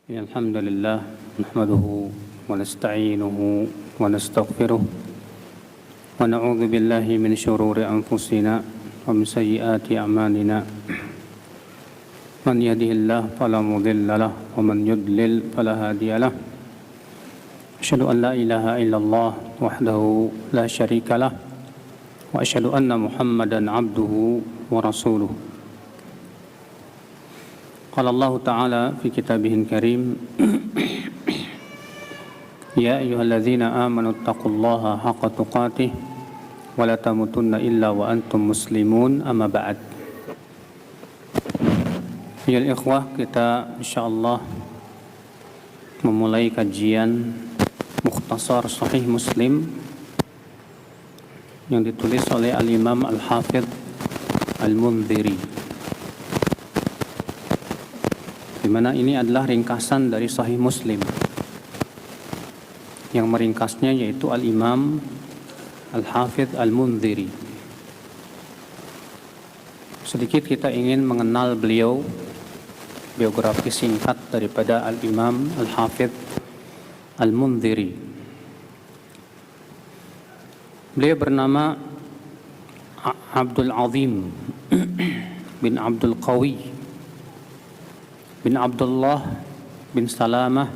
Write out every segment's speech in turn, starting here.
الحمد لله نحمده ونستعينه ونستغفره ونعوذ بالله من شرور أنفسنا ومن سيئات أعمالنا من يهده الله فلا مضل له ومن يضلل فلا هادي له أشهد أن لا إله إلا الله وحده لا شريك له وأشهد أن محمدا عبده ورسوله قال الله تعالى في كتابه الكريم يا أيها الذين آمنوا اتقوا الله حق تقاته ولا تموتن إلا وأنتم مسلمون أما بعد. Ya ikhwah, kita insyaallah memulai kajian Mukhtasar Sahih Muslim yang ditulis oleh Al-Imam Al-Hafidh Al-Mundhiri, di mana ini adalah ringkasan dari Sahih Muslim. Yang meringkasnya yaitu Al-Imam Al-Hafidh Al-Mundhiri. Sedikit kita ingin mengenal beliau, biografi singkat daripada Al-Imam Al-Hafidh Al-Mundhiri. Beliau bernama Abdul Azim bin Abdul Qawi bin Abdullah bin Salamah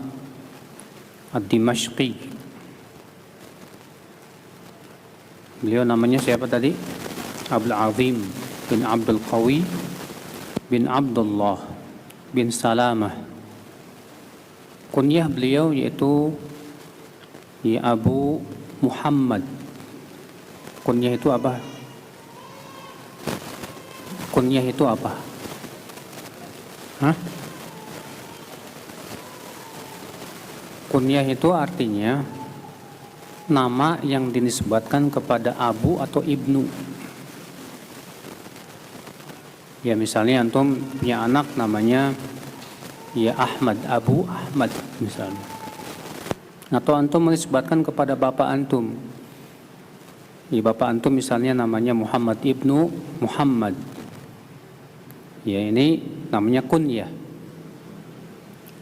Ad-Dimashqi. Beliau namanya siapa tadi? Abdul Azim bin Abdul Qawi bin Abdullah bin Salamah. Kunyah beliau yaitu Abu Muhammad. Kunyah itu apa? Kunyah itu apa? Hah? Kunyah itu artinya nama yang dinisbatkan kepada abu atau ibnu. Ya, misalnya antum punya anak namanya Ahmad, Abu Ahmad misalnya. Atau antum menisbatkan kepada bapak antum. Bapak antum misalnya namanya Muhammad ibnu Muhammad. Ya, ini namanya kunyah.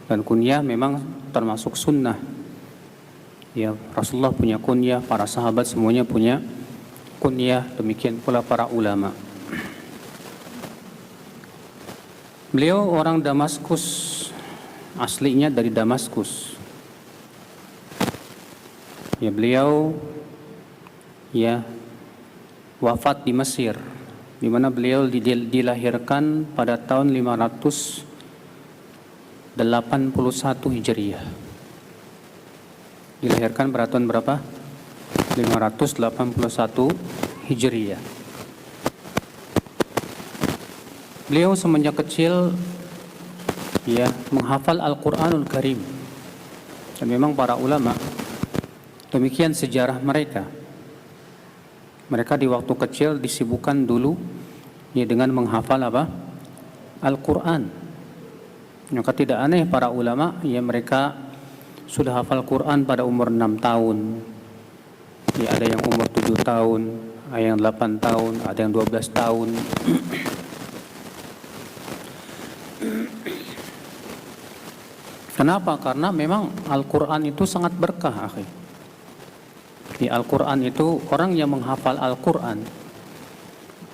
Dan kunyah memang termasuk sunnah. Ya, Rasulullah punya kunyah, para sahabat semuanya punya kunyah, demikian pula para ulama. Beliau orang Damaskus, aslinya dari Damaskus. Ya, beliau wafat di Mesir, di mana beliau dilahirkan pada tahun 581 Hijriah. Dilahirkan pada tahun berapa? 581 Hijriah. Beliau semenjak kecil menghafal Al-Qur'anul Karim. Dan memang para ulama demikian sejarah mereka. Mereka di waktu kecil disibukkan dulu dengan menghafal apa? Al-Qur'an. Maka tidak aneh para ulama mereka sudah hafal Quran pada umur 6 tahun. Ada yang umur 7 tahun, ada yang 8 tahun, ada yang 12 tahun. Kenapa? Karena memang Al-Quran itu sangat berkah, akhi. Di Al-Quran itu orang yang menghafal Al-Quran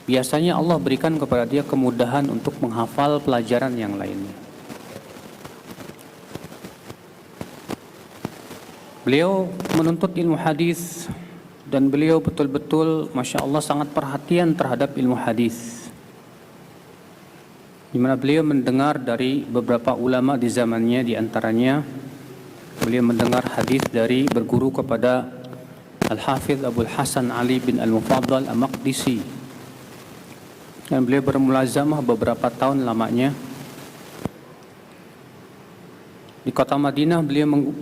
biasanya Allah berikan kepada dia kemudahan untuk menghafal pelajaran yang lainnya. Beliau menuntut ilmu hadis dan beliau betul-betul Masya Allah sangat perhatian terhadap ilmu hadis, di mana beliau mendengar dari beberapa ulama di zamannya. Di antaranya beliau mendengar hadis dari berguru kepada Al-Hafidh Abul Hasan Ali bin Al-Mufaddal Al-Maqdisi, dan beliau bermulazamah beberapa tahun lamanya. Di kota Madinah beliau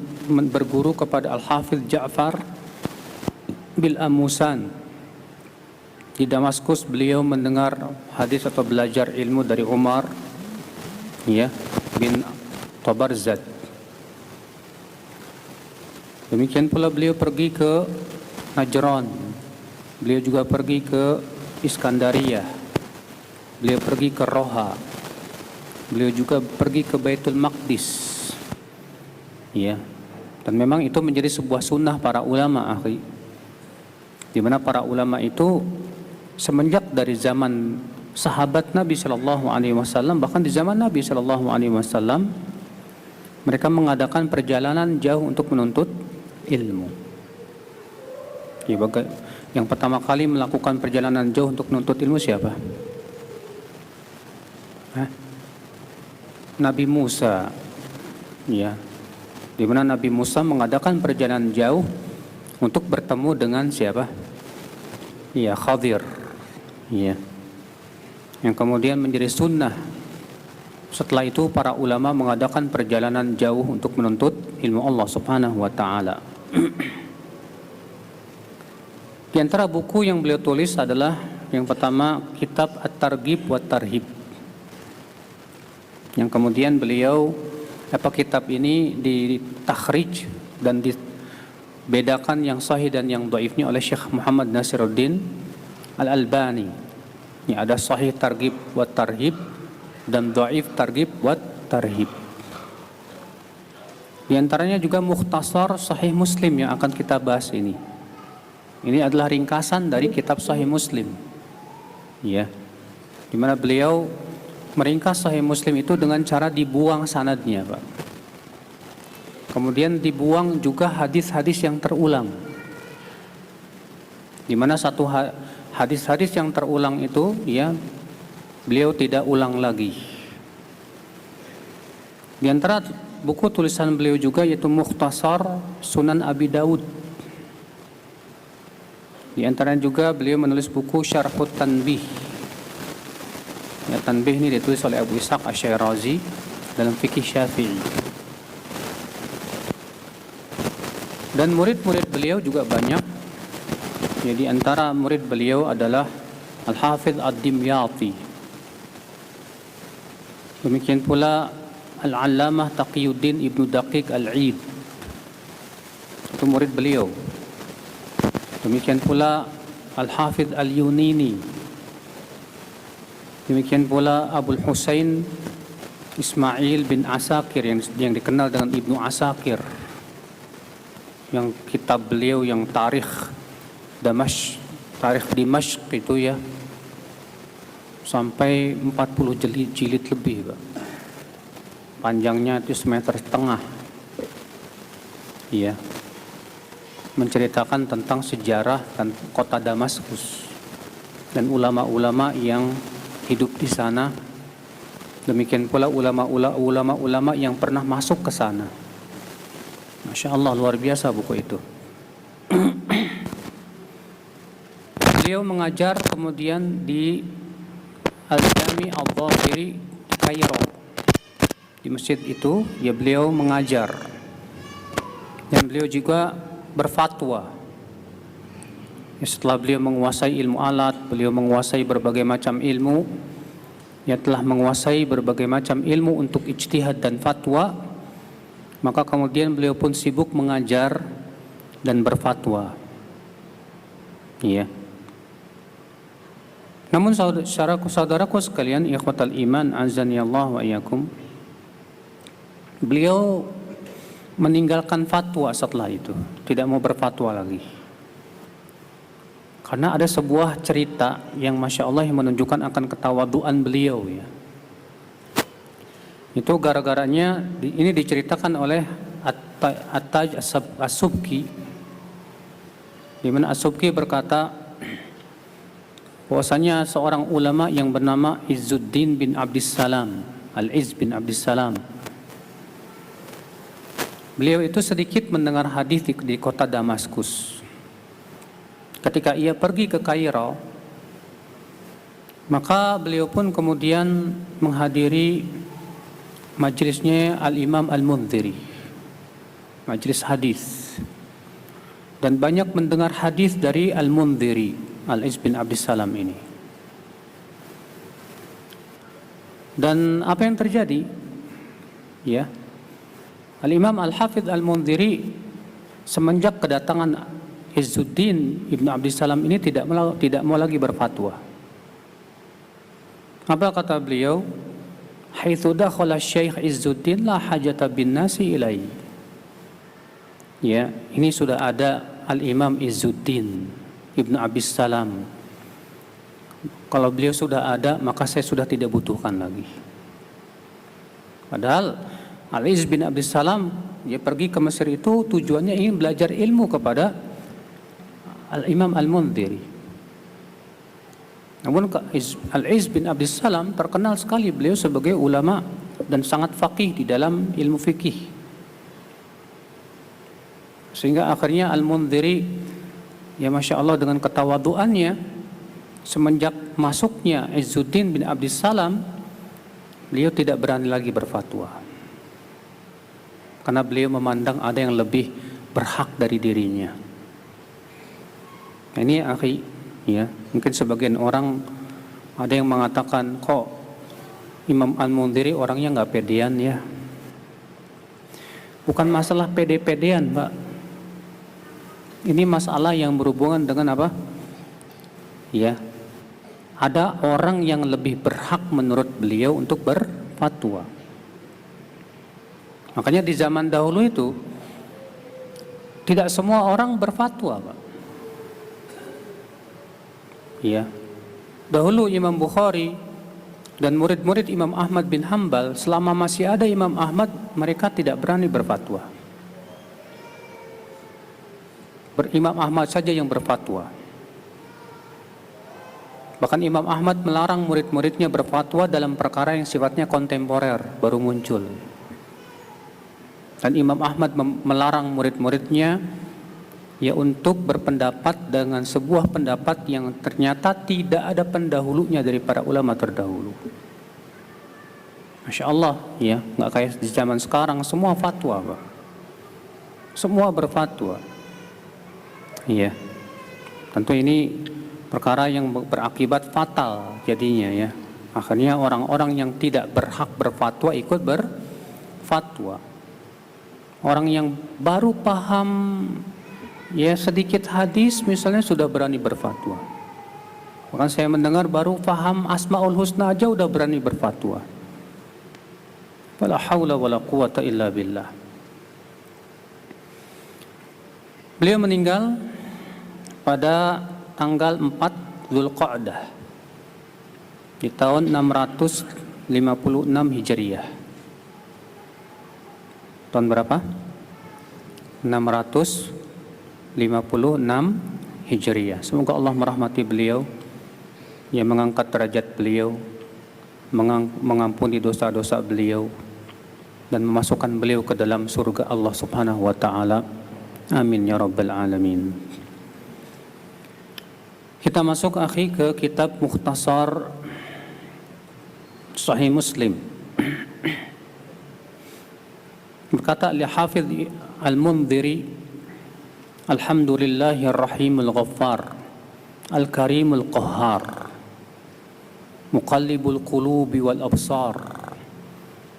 berguru kepada Al-Hafidh Ja'far bil Amusan. Di Damaskus beliau mendengar hadis atau belajar ilmu dari Umar bin Tabarzad. Demikian pula beliau pergi ke Najran. Beliau juga pergi ke Iskandariyah. Beliau pergi ke Roha. Beliau juga pergi ke Baitul Maqdis. Ya. Dan memang itu menjadi sebuah sunnah para ulama, akhi. Di mana para ulama itu semenjak dari zaman sahabat Nabi Shallallahu Alaihi Wasallam, bahkan di zaman Nabi Shallallahu Alaihi Wasallam, mereka mengadakan perjalanan jauh untuk menuntut ilmu. Yang pertama kali melakukan perjalanan jauh untuk menuntut ilmu siapa? Nabi Musa. Ya. Di mana Nabi Musa mengadakan perjalanan jauh untuk bertemu dengan siapa? Ya, Khadir. Ya. Yang kemudian menjadi sunnah. Setelah itu para ulama mengadakan perjalanan jauh untuk menuntut ilmu Allah Subhanahu wa taala. Di antara buku yang beliau tulis adalah yang pertama kitab At-Targhib wa Tarhib. Yang kemudian beliau kitab ini ditakhrij dan dibedakan yang sahih dan yang dhaifnya oleh Syekh Muhammad Nasiruddin Al-Albani. Ya, ada sahih Targhib wa Tarhib dan dhaif Targhib wa Tarhib. Di antaranya juga mukhtasar Sahih Muslim yang akan kita bahas ini. Ini adalah ringkasan dari kitab Sahih Muslim. Ya. Di mana beliau meringkas Sahih Muslim itu dengan cara dibuang sanadnya, Pak. Kemudian dibuang juga hadis-hadis yang terulang. Di mana satu hadis-hadis yang terulang itu, ya, beliau tidak ulang lagi. Di antara buku tulisan beliau juga yaitu Mukhtasar Sunan Abi Daud. Di antaranya juga beliau menulis buku Syarhut Tanbih. Ya, Tanbih ini ditulis oleh Abu Ishaq Asy-Syirazi dalam fikih Syafi'i. Dan murid-murid beliau juga banyak. Ya, di antara murid beliau adalah Al-Hafidh Ad-Dimyati. Demikian pula Al-Allamah Taqiyuddin Ibnu Daqiq Al-Eid. Itu murid beliau. Demikian pula Al-Hafidh Al-Yunini. Demikian pula Abul Husain Ismail bin Asakir yang dikenal dengan Ibnu Asakir. Yang kitab beliau yang tarikh Dimashq itu ya sampai 40 jilid lebih, Pak. Panjangnya itu 1,5 meter. Iya. Menceritakan tentang sejarah dan kota Damaskus dan ulama-ulama yang hidup di sana. Demikian pula ulama-ulama yang pernah masuk ke sana. Masya Allah, luar biasa buku itu. Beliau mengajar kemudian di Al-Jami Al-Dhahiri di Kairo. Di masjid itu ya beliau mengajar. Dan beliau juga berfatwa. Setelah beliau menguasai ilmu alat, beliau menguasai berbagai macam ilmu. Dia telah menguasai berbagai macam ilmu untuk ijtihad dan fatwa. Maka kemudian beliau pun sibuk mengajar dan berfatwa. Iya. Namun saudaraku sekalian, ikhwatal iman, azani Allah wa iyyakum, beliau meninggalkan fatwa setelah itu, tidak mau berfatwa lagi. Karena ada sebuah cerita yang Masya Allah yang menunjukkan akan ketawaduan beliau ya. Itu gara-garanya ini diceritakan oleh At-Taj As-Subki, di mana As-Subki berkata bahwasanya seorang ulama yang bernama Izzuddin bin Abdissalam, Al-Izz bin Abdissalam, beliau itu sedikit mendengar hadis di kota Damaskus. Ketika ia pergi ke Kairo, maka beliau pun kemudian menghadiri majlisnya Al-Imam Al-Mundhiri, majlis hadis, dan banyak mendengar hadis dari Al-Mundhiri, Al-Izz bin Abdissalam ini. Dan apa yang terjadi? Ya, Al-Imam Al-Hafidh Al-Mundhiri semenjak kedatangan Izzuddin Ibnu Abdissalam ini tidak mau lagi berfatwa. Apa kata beliau? Haitsu dakhala Syekh Izzuddin la hajata bin nasi ilaihi. Ya, ini sudah ada Al-Imam Izzuddin Ibnu Abdis Salam. Kalau beliau sudah ada, maka saya sudah tidak butuhkan lagi. Padahal Al-Izz bin Abdis Salam, dia pergi ke Mesir itu tujuannya ingin belajar ilmu kepada Al-Imam Al-Mundhiri. Namun Al-Izz bin Abdis Salam terkenal sekali beliau sebagai ulama dan sangat faqih di dalam ilmu fikih. Sehingga akhirnya Al-Mundhiri, ya Masya Allah, dengan ketawaduannya, semenjak masuknya Izzuddin bin Abdis Salam, beliau tidak berani lagi berfatwa. Karena beliau memandang ada yang lebih berhak dari dirinya. Ini akhi, ya, mungkin sebagian orang ada yang mengatakan, kok Imam Al-Mundhiri orangnya nggak pedean ya. Bukan masalah pede-pedean, Pak. Ini masalah yang berhubungan dengan apa? Ya, ada orang yang lebih berhak menurut beliau untuk berfatwa. Makanya di zaman dahulu itu tidak semua orang berfatwa, Pak. Ya, dahulu Imam Bukhari dan murid-murid Imam Ahmad bin Hambal, selama masih ada Imam Ahmad, mereka tidak berani berfatwa. Imam Ahmad saja yang berfatwa. Bahkan Imam Ahmad melarang murid-muridnya berfatwa dalam perkara yang sifatnya kontemporer, baru muncul. Dan Imam Ahmad melarang murid-muridnya ya untuk berpendapat dengan sebuah pendapat yang ternyata tidak ada pendahulunya dari para ulama terdahulu. Masya Allah, ya, nggak kayak di zaman sekarang semua fatwa, Pak. Semua berfatwa. Iya, tentu ini perkara yang berakibat fatal jadinya, ya. Akhirnya orang-orang yang tidak berhak berfatwa ikut berfatwa. Orang yang baru paham ya sedikit hadis misalnya sudah berani berfatwa. Bahkan saya mendengar baru paham Asmaul Husna aja udah berani berfatwa. Wala haula wala quwata illa billah. Beliau meninggal pada tanggal 4 Dzulqa'dah di tahun 656 Hijriah. Tahun berapa? 656 Hijriah. Semoga Allah merahmati beliau, yang mengangkat derajat beliau, mengampuni dosa-dosa beliau, dan memasukkan beliau ke dalam surga Allah Subhanahu wa taala. Amin ya rabbal alamin. Kita masuk akhi ke kitab Mukhtasar Sahih Muslim. Berkata Al-Hafidh Al-Mundhiri, Alhamdulillahir Rahimul Ghaffar, Al-Karimul Qahhar, Muqallibul Qulubi wal Absar,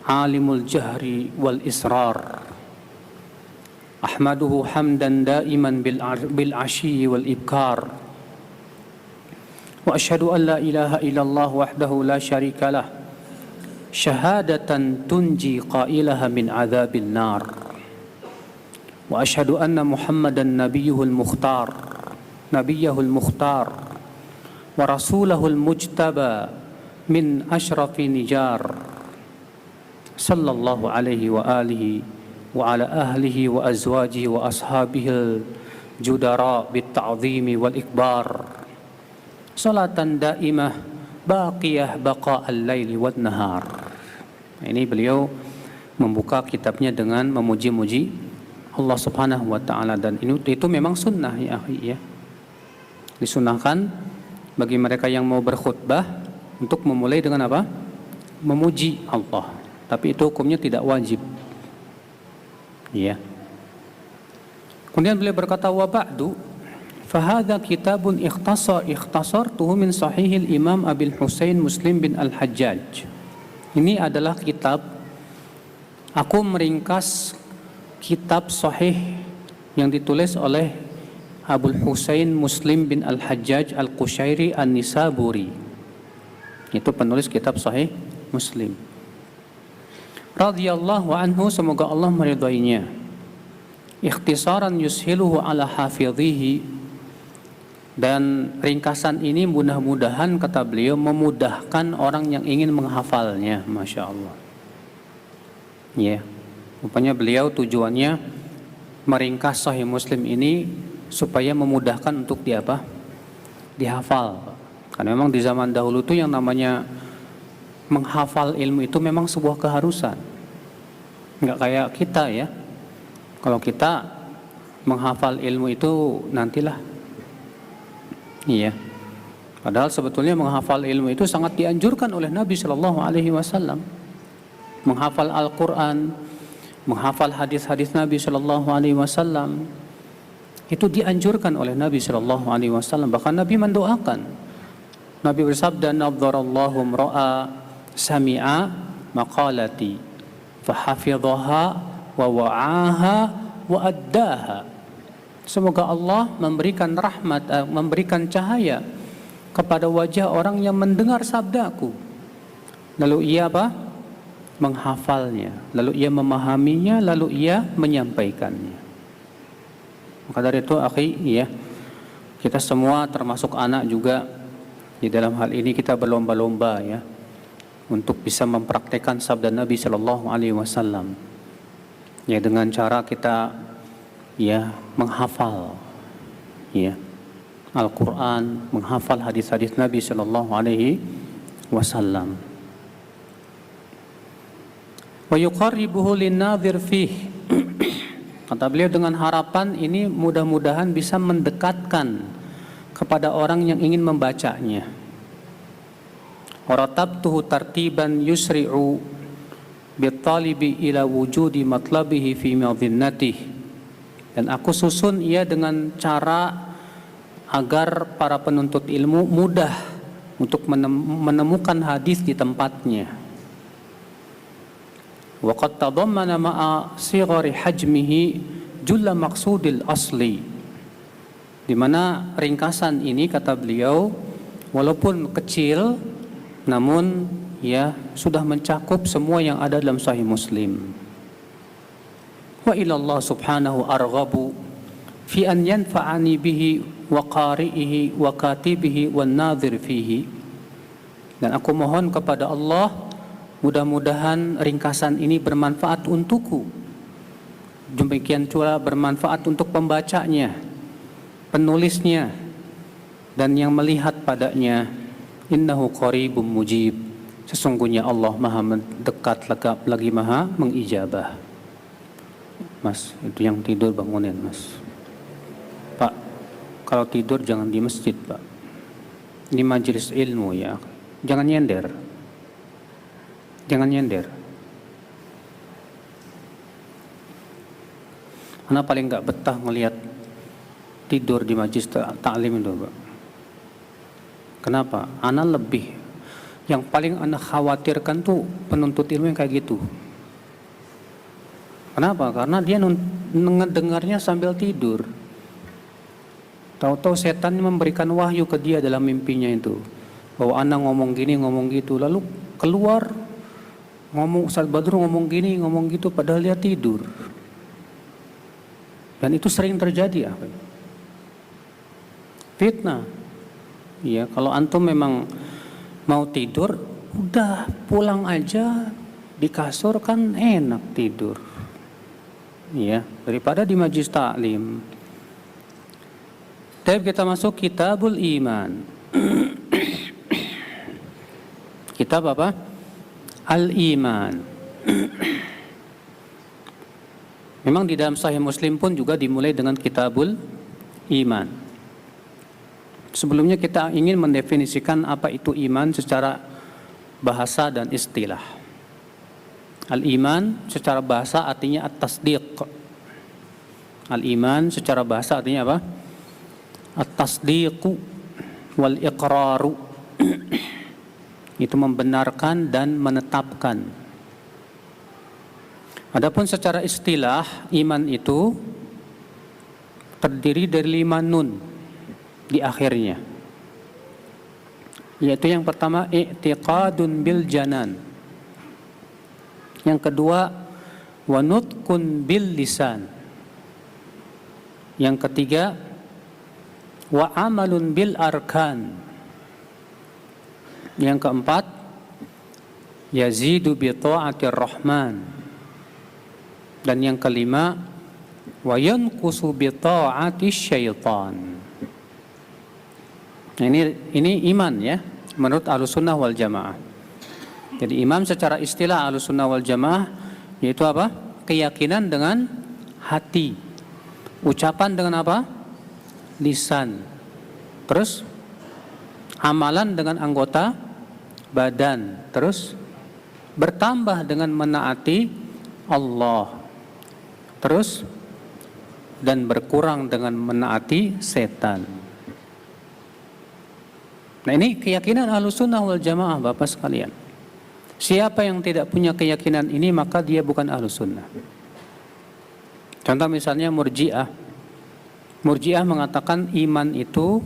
Alimul Jahri wal Israr. Ahmaduhu hamdan daiman bil ashi wal ibkar. Wa asyhadu an la ilaha illallah wahdahu la syarika lah, syahadatan tunji qailaha min adzabil nar. Wa asyhadu anna Muhammadan nabiyyuhul mukhtar, nabiyyahul mukhtar, wa rasulahul mujtaba min asyrafin nijar. Sallallahu alaihi wa alihi wa ala ahlihi wa azwajihi wa ashabihil judara bit ta'zimi wal ikbar. Salatan daimah baqiyah baqa'al laili wan nahar. Ini beliau membuka kitabnya dengan memuji-muji Allah Subhanahu wa taala, dan itu memang sunnah ya akhi, ya. Disunahkan bagi mereka yang mau berkhutbah untuk memulai dengan apa? Memuji Allah. Tapi itu hukumnya tidak wajib. Ya. Kemudian beliau berkata, wa ba'du fahadha kitabun ikhtasartuhu min sahihil Imam Abil Husain Muslim bin Al-Hajjaj. Ini adalah kitab, aku meringkas kitab sahih yang ditulis oleh Abul Husain Muslim bin Al-Hajjaj Al-Qushairi An-Nisaburi. Itu penulis kitab sahih Muslim. Radhiyallahu anhu, semoga Allah meridainya. ikhtisaran yushiluhu ala hafidhihi, dan ringkasan ini mudah-mudahan kata beliau memudahkan orang yang ingin menghafalnya. Masya Allah. Ya, rupanya beliau tujuannya meringkas Sahih Muslim ini supaya memudahkan untuk dihafal. Karena memang di zaman dahulu tuh yang namanya menghafal ilmu itu memang sebuah keharusan. Nggak kayak kita ya. Kalau kita menghafal ilmu itu nantilah. Iya. Padahal sebetulnya menghafal ilmu itu sangat dianjurkan oleh Nabi Shallallahu Alaihi Wasallam. Menghafal Al-Quran, menghafal hadis-hadis Nabi Shallallahu Alaihi Wasallam itu dianjurkan oleh Nabi Shallallahu Alaihi Wasallam. Bahkan Nabi mendoakan. Nabi bersabda, "Nadzarallahu mra'a sami'a maqalati, fahafidhaha wa wa'aha wa addaha." Semoga Allah memberikan rahmat, memberikan cahaya kepada wajah orang yang mendengar sabdaku. Lalu ia menghafalnya, lalu ia memahaminya, lalu ia menyampaikannya. Maka dari itu akhi, ya, kita semua termasuk anak juga di dalam hal ini kita berlomba-lomba ya untuk bisa mempraktekkan sabda Nabi Shallallahu Alaihi Wasallam. Ya, dengan cara kita ya menghafal ya Al-Quran, menghafal hadis-hadis Nabi Shallallahu Alaihi Wasallam. Wa yuqarribuhu lin-nadhir fih. Kata beliau dengan harapan ini mudah-mudahan bisa mendekatkan kepada orang yang ingin membacanya. Waratabtuhu tartiban yusri'u bitalibi ila wujudi matlabihi fi madhinnatihi. Dan aku susun ia dengan cara agar para penuntut ilmu mudah untuk menemukan hadis di tempatnya. Wa qad tadammana ma'a sighari hajmihi julla maqsudil asli. Di mana ringkasan ini kata beliau walaupun kecil namun ya sudah mencakup semua yang ada dalam Sahih Muslim. Wa ilallah subhanahu arghabu fi an yanfa'ani bihi wa qari'ihi wa katibihi wan nadhir fihi. Dan aku mohon kepada Allah mudah-mudahan ringkasan ini bermanfaat untukku, demikian pula bermanfaat untuk pembacanya, penulisnya, dan yang melihat padanya. Innahu qaribum mujib. Sesungguhnya Allah maha mendekat lagi maha mengijabah. Mas, itu yang tidur bangunin mas. Pak, kalau tidur jangan di masjid pak. Ini majelis ilmu ya. Jangan nyender. Jangan nyender. Ana paling nggak betah ngelihat tidur di majelis ta'lim itu pak. Kenapa? Ana lebih, yang paling ana khawatirkan tuh penuntut ilmu yang kayak gitu. Kenapa? Karena dia mendengarnya sambil tidur. Tahu-tahu setan memberikan wahyu ke dia dalam mimpinya itu, bahwa anak ngomong gini, ngomong gitu, lalu keluar ngomong, Ustaz Badrul ngomong gini, ngomong gitu, padahal dia tidur. Dan itu sering terjadi. Fitnah. Ya, kalau antum memang mau tidur, udah pulang aja di kasur kan enak tidur. Ya, daripada di majlis taklim. Tapi kita masuk Kitabul Iman. Kitab apa? Al-Iman. Memang di dalam Sahih Muslim pun juga dimulai dengan Kitabul Iman. Sebelumnya kita ingin mendefinisikan apa itu iman secara bahasa dan istilah. Al-iman secara bahasa artinya at-tasdiq. Al-iman secara bahasa artinya apa? At-tasdiqu wal iqraru. Itu membenarkan dan menetapkan. Adapun secara istilah, iman itu terdiri dari 5 nun di akhirnya. Yaitu yang pertama i'tiqadun bil janan. Yang kedua, wa nutqun bil lisan. Yang ketiga, wa amalun bil arkan. Yang keempat, yazidu bi ta'atir rahman. Dan yang kelima, wa yanqusu bi ta'ati syaitan. Nah, ini iman ya, menurut Ahlussunnah wal Jamaah. Jadi iman secara istilah Ahlussunnah wal Jamaah yaitu apa? Keyakinan dengan hati. Ucapan dengan apa? Lisan. Terus amalan dengan anggota badan. Terus bertambah dengan menaati Allah. Terus dan berkurang dengan menaati setan. Nah, ini keyakinan Ahlussunnah wal Jamaah, Bapak sekalian. Siapa yang tidak punya keyakinan ini maka dia bukan Ahlussunnah. Contoh misalnya Murji'ah. Murji'ah mengatakan iman itu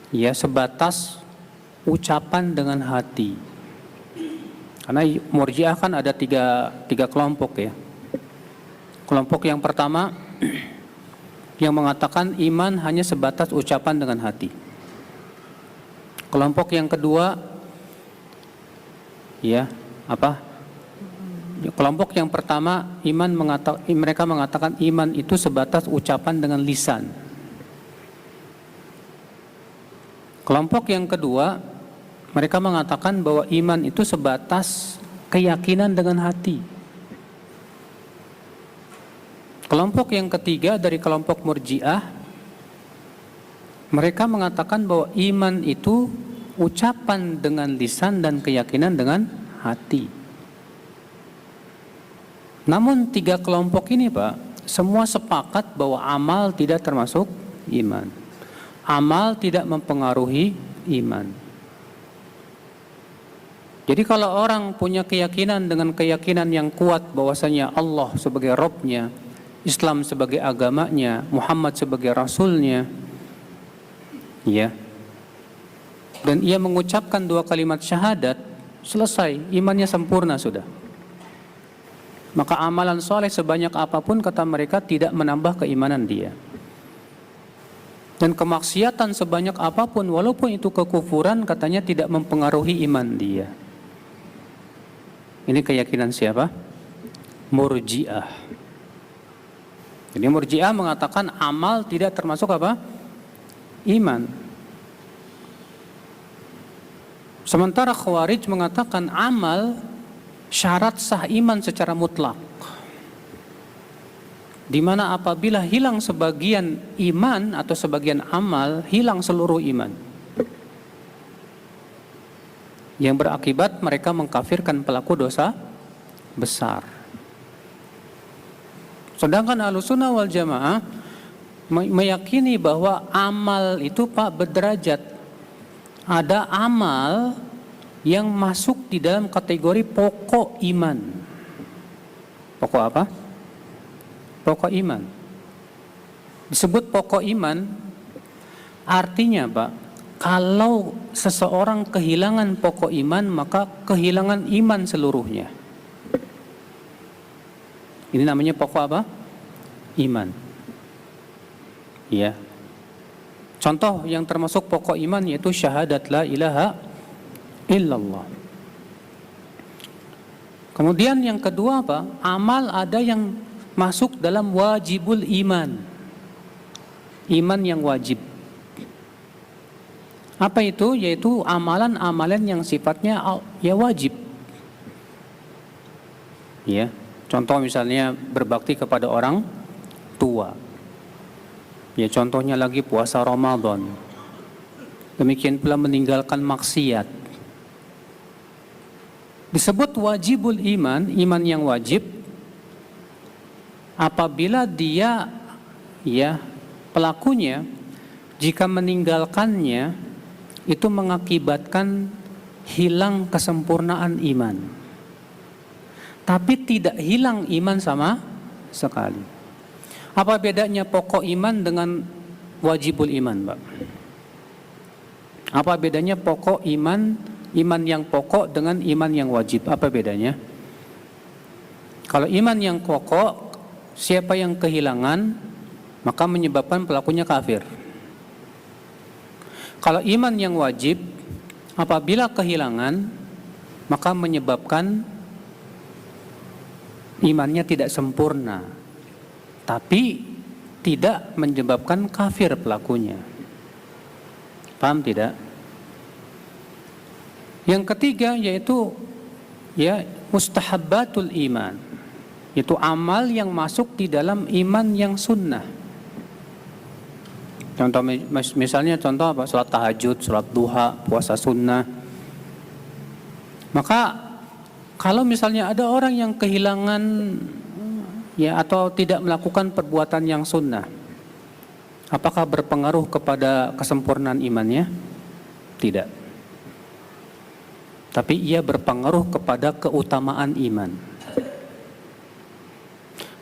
ya sebatas ucapan dengan hati. Karena Murji'ah kan ada tiga kelompok ya. Kelompok yang pertama yang mengatakan iman hanya sebatas ucapan dengan hati. Kelompok yang kedua ya, kelompok yang pertama mereka mengatakan iman itu sebatas ucapan dengan lisan. Kelompok yang kedua mereka mengatakan bahwa iman itu sebatas keyakinan dengan hati. Kelompok yang ketiga dari kelompok Murji'ah, mereka mengatakan bahwa iman itu ucapan dengan lisan dan keyakinan dengan hati. Namun tiga kelompok ini Pak, semua sepakat bahwa amal tidak termasuk iman. Amal tidak mempengaruhi iman. Jadi kalau orang punya keyakinan dengan keyakinan yang kuat bahwasanya Allah sebagai Rabb-nya, Islam sebagai agamanya, Muhammad sebagai Rasulnya, ya, dan ia mengucapkan 2 kalimat syahadat, selesai, imannya sempurna sudah. Maka amalan soleh sebanyak apapun kata mereka tidak menambah keimanan dia. Dan kemaksiatan sebanyak apapun walaupun itu kekufuran katanya tidak mempengaruhi iman dia. Ini keyakinan siapa? Murji'ah. Jadi Murji'ah mengatakan amal tidak termasuk apa? Iman. Sementara Khawarij mengatakan amal syarat sah iman secara mutlak. Di mana apabila hilang sebagian iman atau sebagian amal, hilang seluruh iman. Yang berakibat mereka mengkafirkan pelaku dosa besar. Sedangkan Ahlussunnah wal Jamaah meyakini bahwa amal itu Pak berderajat. Ada amal yang masuk di dalam kategori pokok iman. Pokok apa? Pokok iman. Disebut pokok iman artinya Pak, kalau seseorang kehilangan pokok iman maka kehilangan iman seluruhnya. Ini namanya pokok apa? Iman. Ya. Contoh yang termasuk pokok iman yaitu syahadat la ilaha illallah. Kemudian yang kedua apa? Amal ada yang masuk dalam wajibul iman. Iman yang wajib. Apa itu? Yaitu amalan-amalan yang sifatnya ya wajib. Ya. Contoh misalnya berbakti kepada orang tua. Ya, contohnya lagi puasa Ramadan. Demikian pula meninggalkan maksiat. Disebut wajibul iman, iman yang wajib apabila dia ya pelakunya jika meninggalkannya itu mengakibatkan hilang kesempurnaan iman. Tapi tidak hilang iman sama sekali. Apa bedanya pokok iman dengan wajibul iman, Pak? Apa bedanya pokok iman, iman yang pokok dengan iman yang wajib? Apa bedanya? Kalau iman yang pokok, siapa yang kehilangan, maka menyebabkan pelakunya kafir. Kalau iman yang wajib apabila kehilangan, maka menyebabkan imannya tidak sempurna, tapi tidak menyebabkan kafir pelakunya. Paham tidak? Yang ketiga yaitu mustahabbatul iman, itu amal yang masuk di dalam iman yang sunnah. Contoh misalnya apa? Salat tahajud, salat duha, puasa sunnah. Maka kalau misalnya ada orang yang kehilangan atau tidak melakukan perbuatan yang sunnah, apakah berpengaruh kepada kesempurnaan imannya? Tidak. Tapi ia berpengaruh kepada keutamaan iman.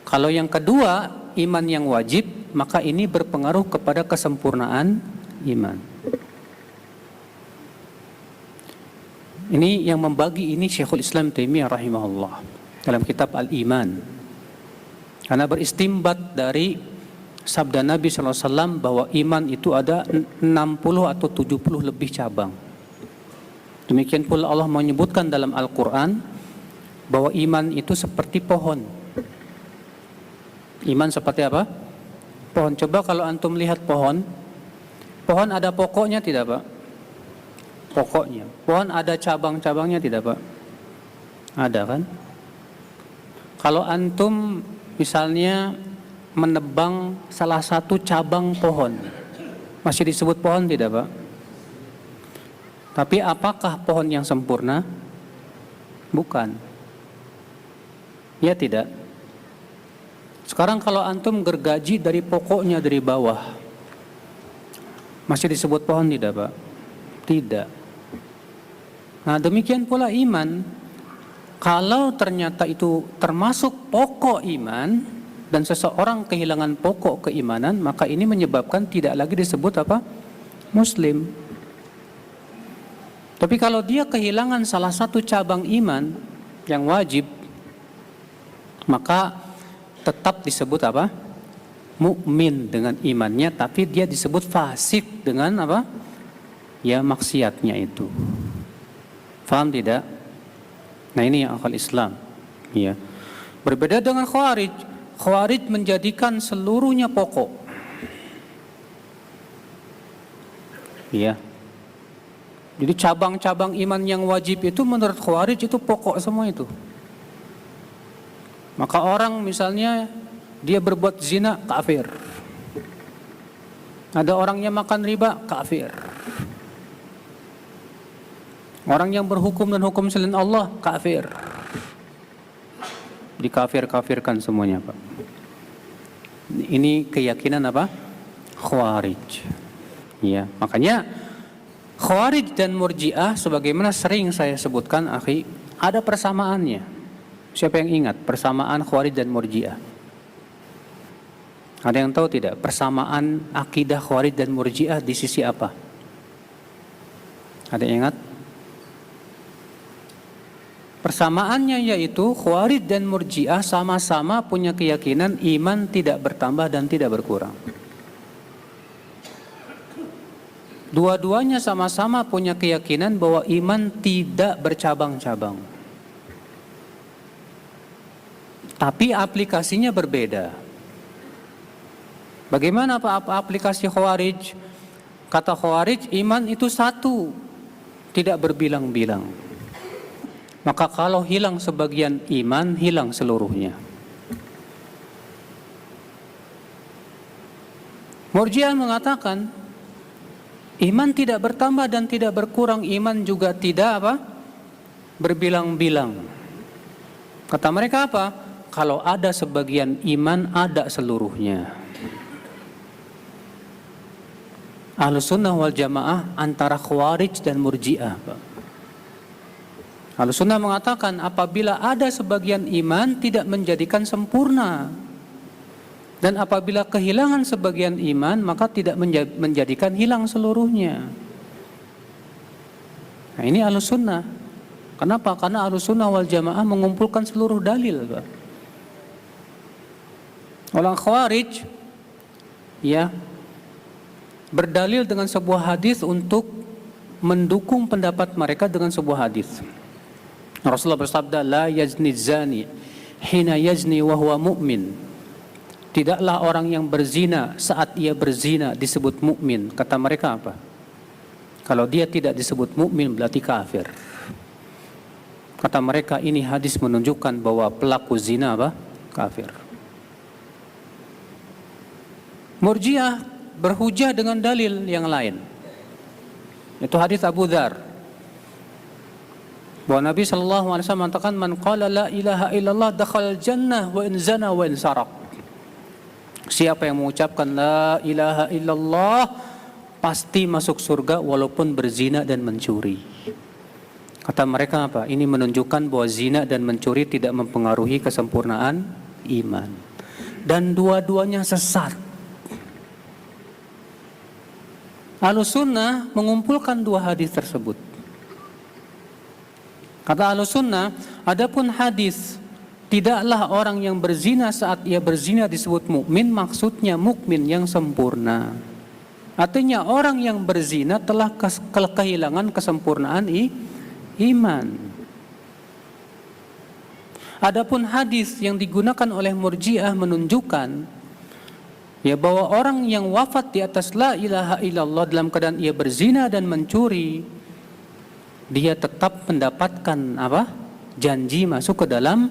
Kalau yang kedua, iman yang wajib, maka ini berpengaruh kepada kesempurnaan iman. Ini yang membagi ini Syekhul Islam Taimiyah rahimahullah dalam kitab Al-Iman. Karena beristimbat dari sabda Nabi SAW bahwa iman itu ada 60 atau 70 lebih cabang. Demikian pula Allah menyebutkan dalam Al-Quran bahwa iman itu seperti pohon. Iman seperti apa? Pohon. Coba kalau antum lihat pohon ada pokoknya tidak Pak? Pokoknya. Pohon ada cabang-cabangnya tidak Pak? Ada kan? Kalau antum misalnya menebang salah satu cabang pohon, masih disebut pohon tidak Pak? Tapi apakah pohon yang sempurna? Bukan. Ya tidak. Sekarang kalau antum gergaji dari pokoknya dari bawah, masih disebut pohon tidak Pak? Tidak. Nah demikian pula iman. Kalau ternyata itu termasuk pokok iman dan seseorang kehilangan pokok keimanan, maka ini menyebabkan tidak lagi disebut apa? Muslim. Tapi kalau dia kehilangan salah satu cabang iman yang wajib, maka tetap disebut apa? Mukmin dengan imannya, tapi dia disebut fasik dengan apa? Ya maksiatnya itu. Faham tidak? Nah ini yang akal Islam. Ya. Berbeda dengan Khawarij. Khawarij menjadikan seluruhnya pokok. Ya. Jadi cabang-cabang iman yang wajib itu menurut Khawarij itu pokok semua itu. Maka orang misalnya dia berbuat zina, kafir. Ada orangnya makan riba, kafir. Orang yang berhukum dan hukum selain Allah, kafir. Dikafir-kafirkan semuanya Pak. Ini keyakinan apa? Khawarij. Ya, makanya Khawarij dan Murji'ah sebagaimana sering saya sebutkan akhi, ada persamaannya. Siapa yang ingat persamaan Khawarij dan Murji'ah? Ada yang tahu tidak persamaan akidah Khawarij dan Murji'ah di sisi apa? Ada yang ingat? Persamaannya yaitu Khawarij dan Murji'ah sama-sama punya keyakinan iman tidak bertambah dan tidak berkurang. Dua-duanya sama-sama punya keyakinan bahwa iman tidak bercabang-cabang. Tapi aplikasinya berbeda. Bagaimana apa aplikasi Khawarij? Kata Khawarij, iman itu satu, tidak berbilang-bilang. Maka kalau hilang sebagian iman, hilang seluruhnya. Murji'ah mengatakan iman tidak bertambah dan tidak berkurang, iman juga tidak apa? Berbilang-bilang. Kata mereka apa? Kalau ada sebagian iman, ada seluruhnya. Ahlussunnah wal Jamaah antara Khawarij dan Murji'ah. Ahlussunnah mengatakan apabila ada sebagian iman tidak menjadikan sempurna. Dan apabila kehilangan sebagian iman, maka tidak menjadikan hilang seluruhnya. Nah ini Ahlussunnah. Kenapa? Karena Ahlussunnah wal Jamaah mengumpulkan seluruh dalil. Orang Khawarij ya berdalil dengan sebuah hadis untuk mendukung pendapat mereka dengan sebuah hadis. Rasulullah bersabda, la yazni zani hina yazni wa huwa mu'min. Tidaklah orang yang berzina saat ia berzina disebut mukmin. Kata mereka apa? Kalau dia tidak disebut mukmin berarti kafir. Kata mereka, ini hadis menunjukkan bahwa pelaku zina apa? Kafir. Murji'ah berhujah dengan dalil yang lain. Itu hadis Abu Dzar. Bahwa Nabi SAW mengatakan, man qala la ilaha illallah dakhala jannah wa in zana wa in saraq. Siapa yang mengucapkan la ilaha illallah pasti masuk surga walaupun berzina dan mencuri. Kata mereka apa? Ini menunjukkan bahwa zina dan mencuri tidak mempengaruhi kesempurnaan iman. Dan dua-duanya sesat. Ahlussunnah mengumpulkan dua hadis tersebut. Kata Ahlussunnah, adapun hadis tidaklah orang yang berzina saat ia berzina disebut mukmin, maksudnya mukmin yang sempurna. Artinya orang yang berzina telah kehilangan kesempurnaan iman. Adapun hadis yang digunakan oleh Murji'ah menunjukkan ya bahwa orang yang wafat di atas la ilaha illallah dalam keadaan ia berzina dan mencuri, dia tetap mendapatkan apa? Janji masuk ke dalam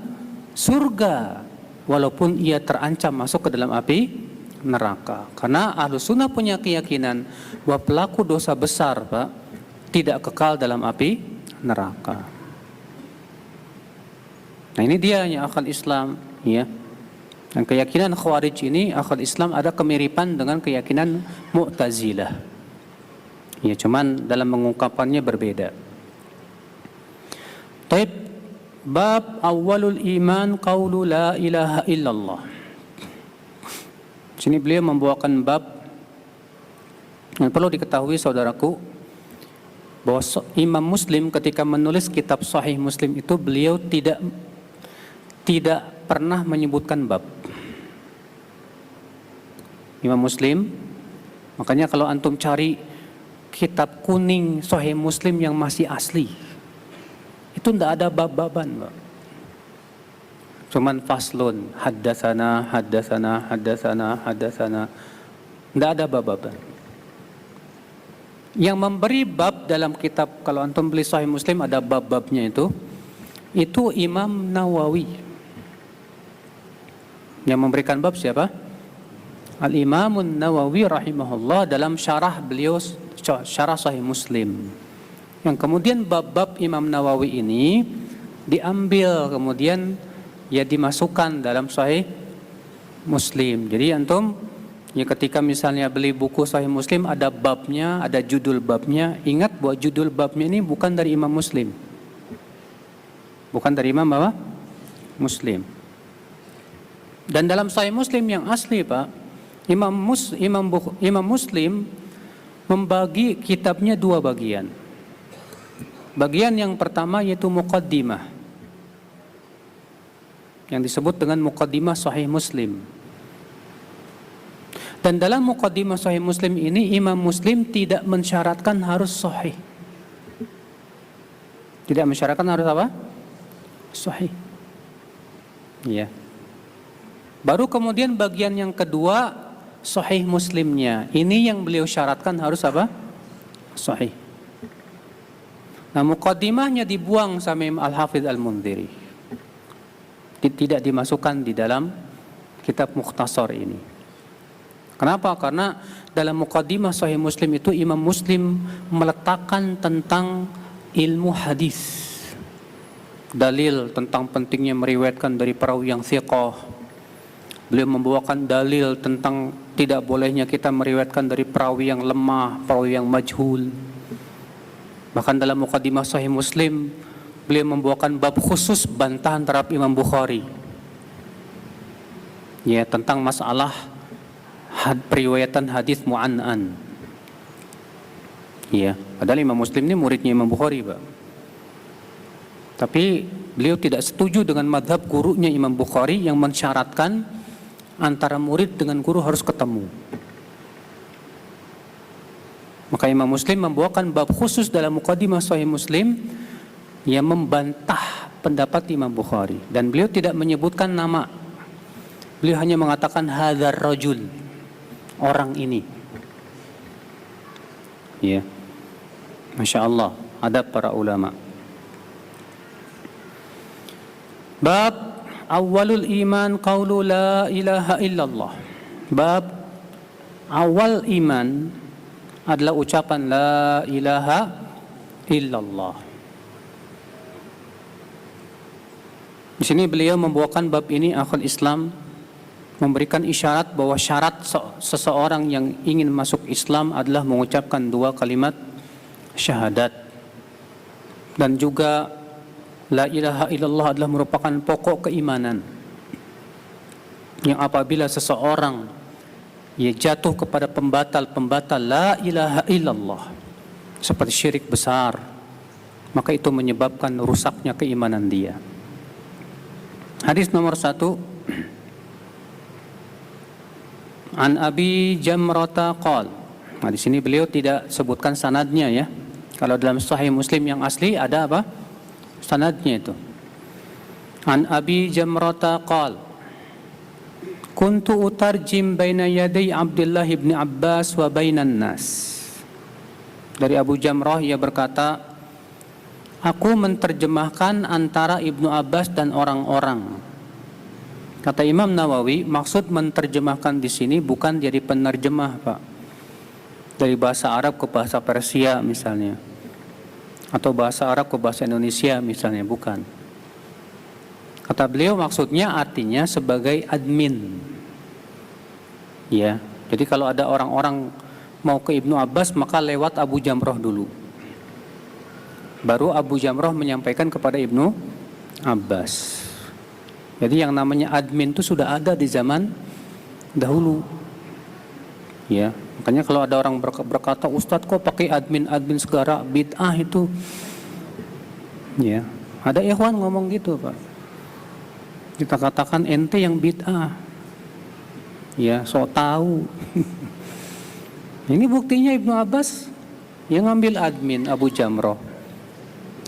surga walaupun ia terancam masuk ke dalam api neraka. Karena Ahlussunnah punya keyakinan bahwa pelaku dosa besar, Pak, tidak kekal dalam api neraka. Nah, ini dia yang akal Islam, ya. Dan keyakinan Khawarij ini, akal Islam ada kemiripan dengan keyakinan Mu'tazilah. Ya, cuman dalam mengungkapannya berbeda. Taib, bab awalul iman qaulu la ilaha illallah. Sini beliau membawakan bab yang perlu diketahui saudaraku bahwa Imam Muslim ketika menulis kitab Sahih Muslim itu beliau tidak pernah menyebutkan bab. Imam Muslim, makanya kalau antum cari kitab kuning Sahih Muslim yang masih asli, itu tidak ada bab-baban, Pak. Cuman faslun, haddatsana. Tidak ada bab-baban. Yang memberi bab dalam kitab, kalau antum beli Sahih Muslim ada bab-babnya itu Imam Nawawi. Yang memberikan bab siapa? Al-Imamun Nawawi rahimahullah dalam syarah beliau, syarah Sahih Muslim. Yang kemudian bab-bab Imam Nawawi ini diambil kemudian ya dimasukkan dalam Sahih Muslim. Jadi antum ya ketika misalnya beli buku Sahih Muslim ada babnya, ada judul babnya, ingat bahwa judul babnya ini bukan dari Imam Muslim. Bukan dari Imam apa? Muslim. Dan dalam Sahih Muslim yang asli, Pak, Imam Muslim membagi kitabnya dua bagian. Bagian yang pertama yaitu muqaddimah, yang disebut dengan muqaddimah Sahih Muslim. Dan dalam muqaddimah Sahih Muslim ini Imam Muslim tidak mensyaratkan harus sahih. Tidak mensyaratkan harus apa? Sahih. Ya. Baru kemudian bagian yang kedua Sahih Muslimnya. Ini yang beliau syaratkan harus apa? Sahih. Nah, muqaddimahnya dibuang sama Imam Al-Hafidh Al-Mundhiri. Tidak dimasukkan di dalam kitab Mukhtasar ini. Kenapa? Karena dalam muqaddimah Sahih Muslim itu Imam Muslim meletakkan tentang ilmu hadis. Dalil tentang pentingnya meriwayatkan dari perawi yang thiqah. Beliau membawakan dalil tentang tidak bolehnya kita meriwayatkan dari perawi yang lemah, perawi yang majhul. Bahkan dalam muqaddimah Sahih Muslim beliau membawakan bab khusus bantahan terhadap Imam Bukhari. Ya, tentang masalah periwayatan hadis mu'an'an. Ya, padahal Imam Muslim ini muridnya Imam Bukhari, Pak. Tapi beliau tidak setuju dengan madhab gurunya Imam Bukhari yang mensyaratkan antara murid dengan guru harus ketemu. Maka Imam Muslim membawakan bab khusus dalam muqaddimah Sahih Muslim yang membantah pendapat Imam Bukhari, dan beliau tidak menyebutkan nama. Beliau hanya mengatakan hadzal rajul, orang ini. Ya. Masya Allah, ada para ulama. Bab awalul iman qaulu la ilaha illallah. Bab awal iman adalah ucapan la ilaha illallah. Di sini beliau membawakan bab ini, akhul Islam, memberikan isyarat bahwa syarat seseorang yang ingin masuk Islam adalah mengucapkan dua kalimat syahadat, dan juga la ilaha illallah adalah merupakan pokok keimanan yang apabila seseorang ia jatuh kepada pembatal la ilaha illallah seperti syirik besar, maka itu menyebabkan rusaknya keimanan dia. Hadis nomor 1, An Abi Jamrata qal. Nah, di sini beliau tidak sebutkan sanadnya ya. Kalau dalam Sahih Muslim yang asli ada apa? Sanadnya itu. An Abi Jamrata qal, kuntu utarjim baina yaday Abdullah ibn Abbas wa bainan nas. Dari Abu Jamrah, ia berkata, aku menerjemahkan antara Ibnu Abbas dan orang-orang. Kata Imam Nawawi, maksud menerjemahkan di sini bukan jadi penerjemah, Pak. Dari bahasa Arab ke bahasa Persia misalnya, atau bahasa Arab ke bahasa Indonesia misalnya, bukan. Kata beliau maksudnya artinya sebagai admin. Ya, jadi kalau ada orang-orang mau ke Ibnu Abbas maka lewat Abu Jamrah dulu. Baru Abu Jamrah menyampaikan kepada Ibnu Abbas. Jadi yang namanya admin itu sudah ada di zaman dahulu. Ya, makanya kalau ada orang berkata, Ustadz kok pakai admin segala, bid'ah itu. Ya, ada ikhwan ngomong gitu, Pak. Kita katakan ente yang bid'ah. Ya, sok tahu. Ini buktinya Ibnu Abbas yang ngambil admin Abu Jamrah.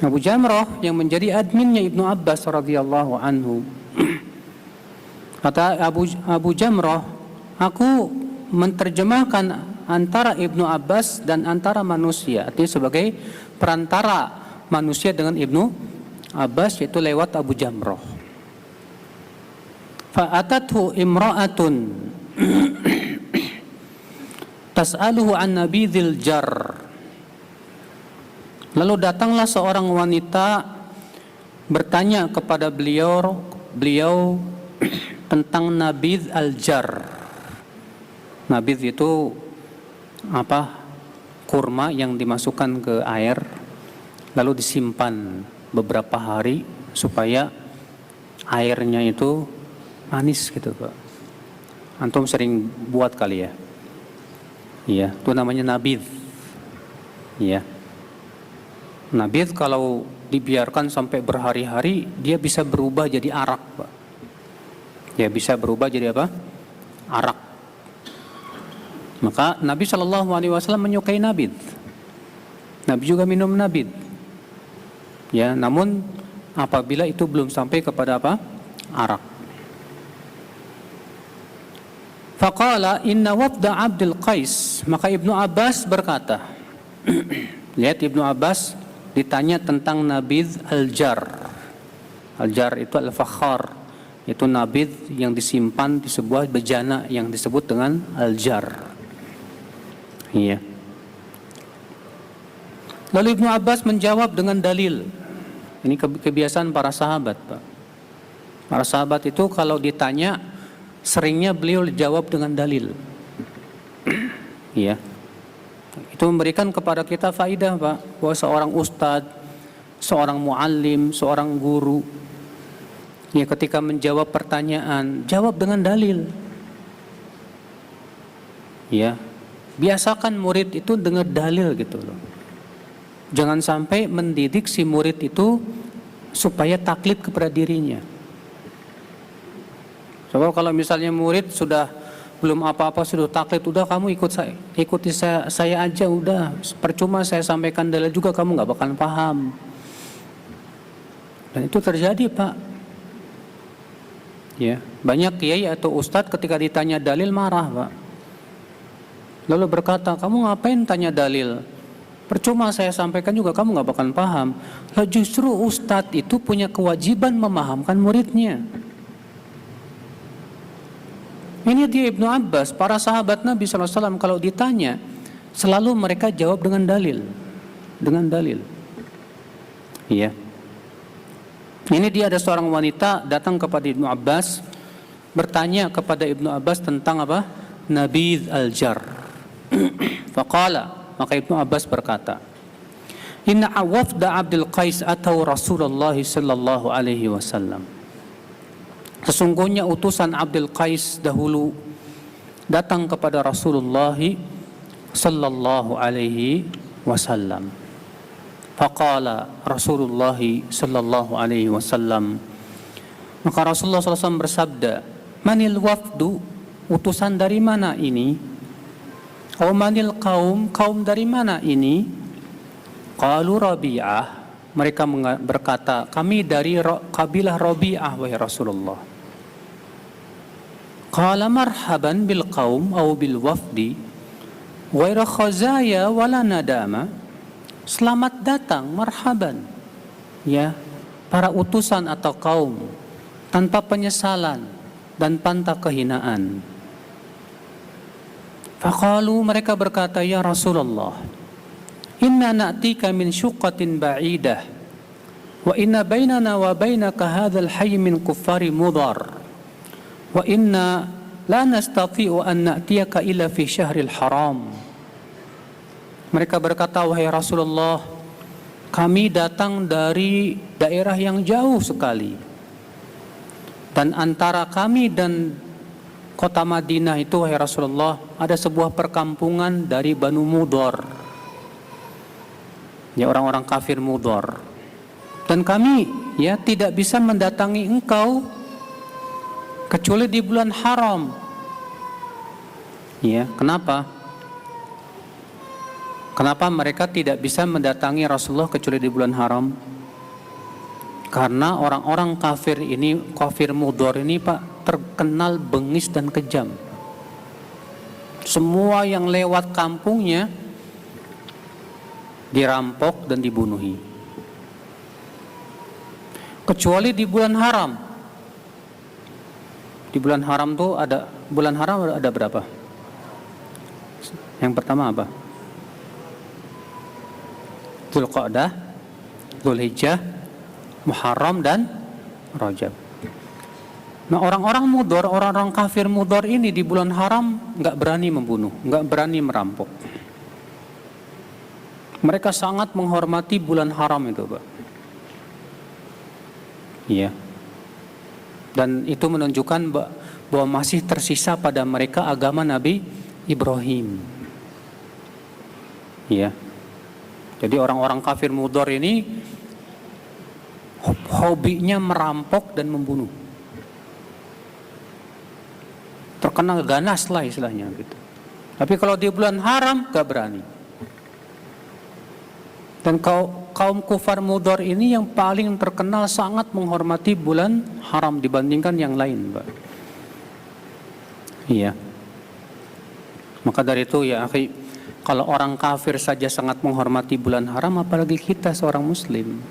Abu Jamrah yang menjadi adminnya Ibnu Abbas radhiyallahu anhu. Kata Abu Jamrah, aku menerjemahkan antara Ibnu Abbas dan antara manusia, artinya sebagai perantara manusia dengan Ibnu Abbas, yaitu lewat Abu Jamrah. Fa'atathu imra'atun tas'aluhu an nabidhil jar. Lalu datanglah seorang wanita bertanya kepada beliau tentang nabidh al-jar. Nabidh itu apa? Kurma yang dimasukkan ke air lalu disimpan beberapa hari supaya airnya itu manis gitu, Pak. Antum sering buat kali ya? Iya, itu namanya nabidh. Iya. Nabidh kalau dibiarkan sampai berhari-hari dia bisa berubah jadi arak, Pak. Ya, bisa berubah jadi apa? Arak. Maka Nabi SAW menyukai nabidh. Nabi juga minum nabidh. Ya, namun apabila itu belum sampai kepada apa? Arak. Faqala inna wafda Abdul Qais. Maka Ibnu Abbas berkata, lihat Ibnu Abbas ditanya tentang nabidh al-jar. Al-jar itu al-fakhar, itu nabidh yang disimpan di sebuah bejana yang disebut dengan al-jar. Iya. Lalu Ibnu Abbas menjawab dengan dalil. Ini kebiasaan para sahabat, Pak. Para sahabat itu kalau ditanya seringnya beliau jawab dengan dalil. Iya. Itu memberikan kepada kita faidah, Pak, bahwa seorang ustadz, seorang muallim, seorang guru, ya ketika menjawab pertanyaan, jawab dengan dalil. Ya, biasakan murid itu dengar dalil gitu loh. Jangan sampai mendidik si murid itu supaya taklid kepada dirinya. Sebab kalau misalnya murid sudah belum apa-apa sudah taklid, udah kamu ikuti saya aja, udah percuma saya sampaikan dalil juga kamu nggak bakalan paham. Dan itu terjadi, Pak. Ya, banyak kiai atau ustadz ketika ditanya dalil marah, Pak. Lalu berkata, kamu ngapain tanya dalil? Percuma saya sampaikan juga kamu nggak bakalan paham. Lah justru ustadz itu punya kewajiban memahamkan muridnya. Ini dia Ibnu Abbas, para sahabat Nabi SAW kalau ditanya, selalu mereka jawab dengan dalil. Dengan dalil. Iya. Ini dia ada seorang wanita datang kepada Ibnu Abbas, bertanya kepada Ibnu Abbas tentang apa? Nabidh al-jar. Faqala, maka Ibnu Abbas berkata, Inna wafda Abdul Qais atau Rasulullah sallallahu alaihi wasallam. Sesungguhnya utusan Abdul Qais dahulu datang kepada Rasulullah sallallahu alaihi wasallam. Faqala Rasulullah sallallahu alaihi wasallam, maka Rasulullah SAW bersabda, manil wafdu, utusan dari mana ini? Aw manil kaum dari mana ini? Qalu Rabi'ah, mereka berkata, kami dari kabilah Rabi'ah wahai Rasulullah. Qala marhaban bil qaum aw bil wafdi ghaira khazaya wala nadama. Selamat datang, marhaban, ya, para utusan atau kaum, tanpa penyesalan dan tanpa kehinaan. Faqalu, mereka berkata, ya Rasulullah, inna na'tika min syuqqatin ba'idah wa inna bainana wa bainaka hadzal hayy min kuffari mudar wa inna la nastati'u an na'tiyaka illa fi syahril haram. Mereka berkata, wahai Rasulullah, kami datang dari daerah yang jauh sekali, dan antara kami dan kota Madinah itu, wahai Rasulullah, ada sebuah perkampungan dari Banu Mudhar, ya, orang-orang kafir Mudhar, dan kami, ya, tidak bisa mendatangi engkau kecuali di bulan haram. Ya, kenapa? Kenapa mereka tidak bisa mendatangi Rasulullah kecuali di bulan haram? Karena orang-orang kafir ini, kafir Mudhar ini, Pak, terkenal bengis dan kejam. Semua yang lewat kampungnya dirampok dan dibunuhi. Kecuali di bulan haram. Di bulan haram tuh ada berapa? Yang pertama apa? Dzulqa'dah, Dzulhijjah, Muharram dan Rajab. Nah, orang-orang Mudhar, orang-orang kafir Mudhar ini di bulan haram nggak berani membunuh, nggak berani merampok. Mereka sangat menghormati bulan haram itu, Pak. Iya. Dan itu menunjukkan bahwa masih tersisa pada mereka agama Nabi Ibrahim. Iya. Jadi orang-orang kafir Mudhar ini hobinya merampok dan membunuh. Terkenal ganas lah istilahnya gitu. Tapi kalau di bulan haram gak berani. Dan kaum kufar Mudhar ini yang paling terkenal sangat menghormati bulan haram dibandingkan yang lain, Pak. Iya. Maka dari itu, ya akhi, kalau orang kafir saja sangat menghormati bulan haram, apalagi kita seorang muslim.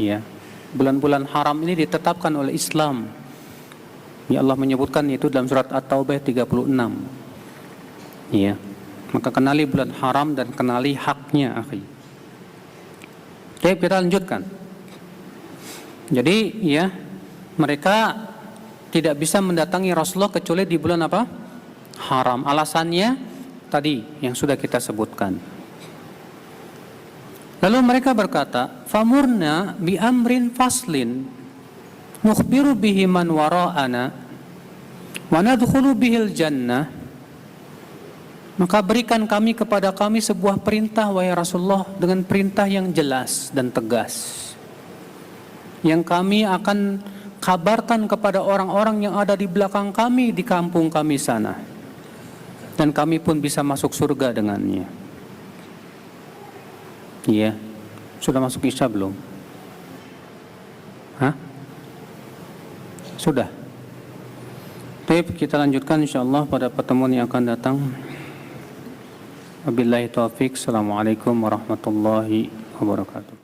Ya, bulan-bulan haram ini ditetapkan oleh Islam. Ya, Allah menyebutkan itu dalam surat At-Taubah 36. Ya, maka kenali bulan haram dan kenali haknya, akhi. Oke, kita lanjutkan. Jadi, ya, mereka tidak bisa mendatangi Rasulullah kecuali di bulan apa? Haram. Alasannya tadi yang sudah kita sebutkan. Lalu mereka berkata, famurna bi amrin faslin nukhbiru bihi man wara'ana wa nadkhulu bihil jannah. Maka berikan kepada kami sebuah perintah, wahai Rasulullah, dengan perintah yang jelas dan tegas, yang kami akan kabarkan kepada orang-orang yang ada di belakang kami di kampung kami sana, dan kami pun bisa masuk surga dengannya. Iya, sudah masuk Isya belum? Hah? Sudah. Baik, kita lanjutkan insyaallah pada pertemuan yang akan datang. Wabillahi taufik. Assalamualaikum warahmatullahi wabarakatuh.